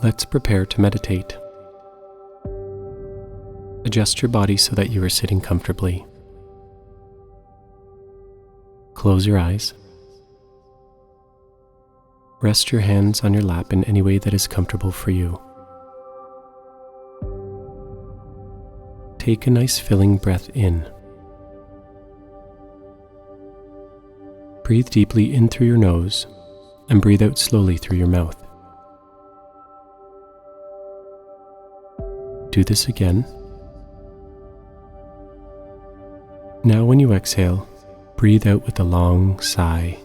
Let's prepare to meditate. Adjust your body so that you are sitting comfortably. Close your eyes. Rest your hands on your lap in any way that is comfortable for you. Take a nice filling breath in. Breathe deeply in through your nose and breathe out slowly through your mouth. Do this again. Now when you exhale, breathe out with a long sigh.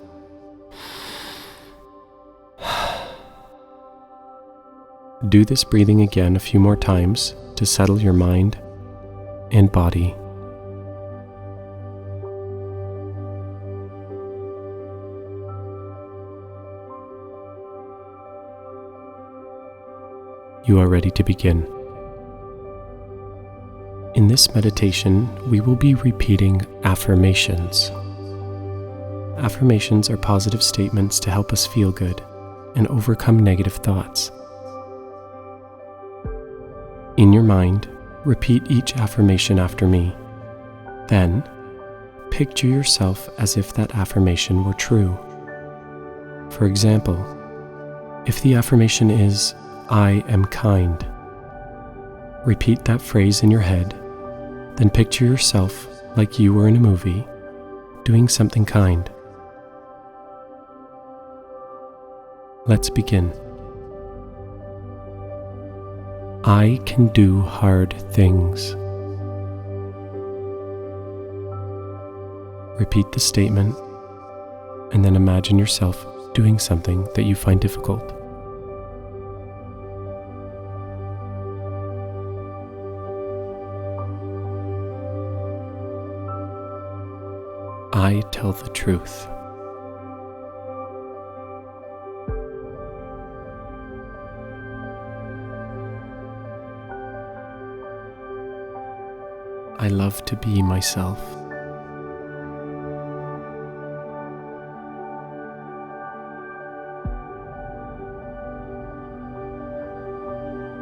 Do this breathing again a few more times to settle your mind and body. You are ready to begin. In this meditation, we will be repeating affirmations. Affirmations are positive statements to help us feel good and overcome negative thoughts. In your mind, repeat each affirmation after me. Then, picture yourself as if that affirmation were true. For example, if the affirmation is, "I am kind," repeat that phrase in your head, then picture yourself like you were in a movie, doing something kind. Let's begin. I can do hard things. Repeat the statement, and then imagine yourself doing something that you find difficult. I tell the truth. I love to be myself.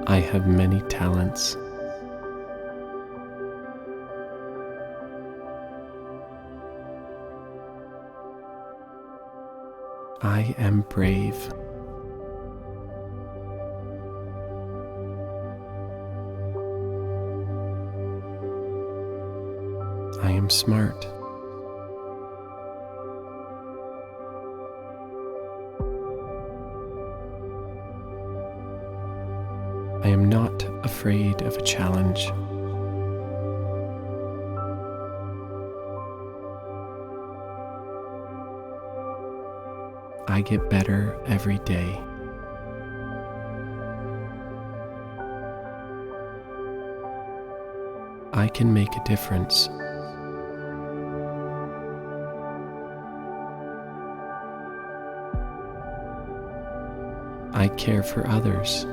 I have many talents. I am brave. I am smart. I am not afraid of a challenge. I get better every day. I can make a difference. I care for others.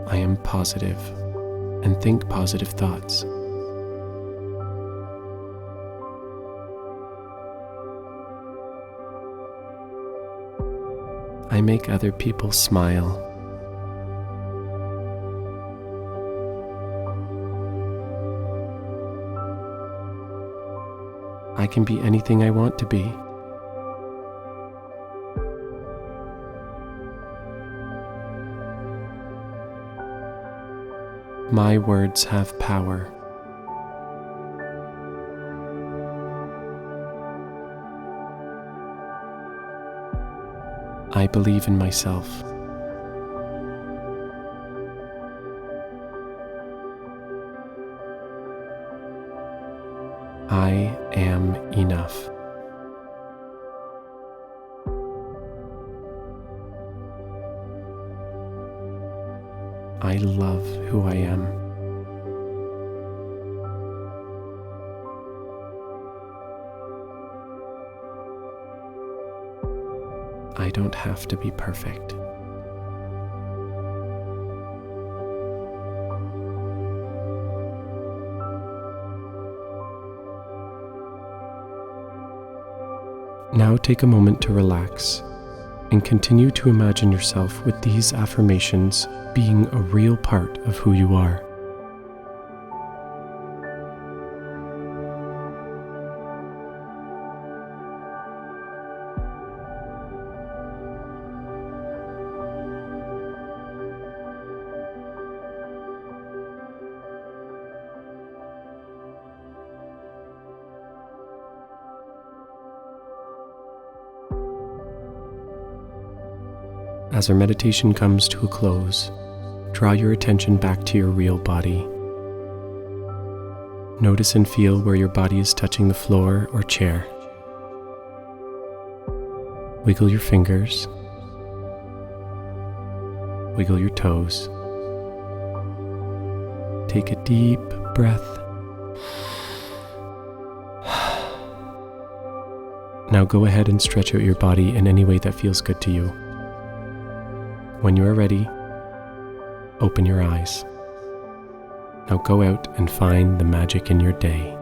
I am positive and think positive thoughts. I make other people smile. I can be anything I want to be. My words have power. I believe in myself. I am enough. I love who I am. I don't have to be perfect. Now take a moment to relax and continue to imagine yourself with these affirmations being a real part of who you are. As our meditation comes to a close, draw your attention back to your real body. Notice and feel where your body is touching the floor or chair. Wiggle your fingers. Wiggle your toes. Take a deep breath. Now go ahead and stretch out your body in any way that feels good to you. When you are ready, open your eyes. Now go out and find the magic in your day.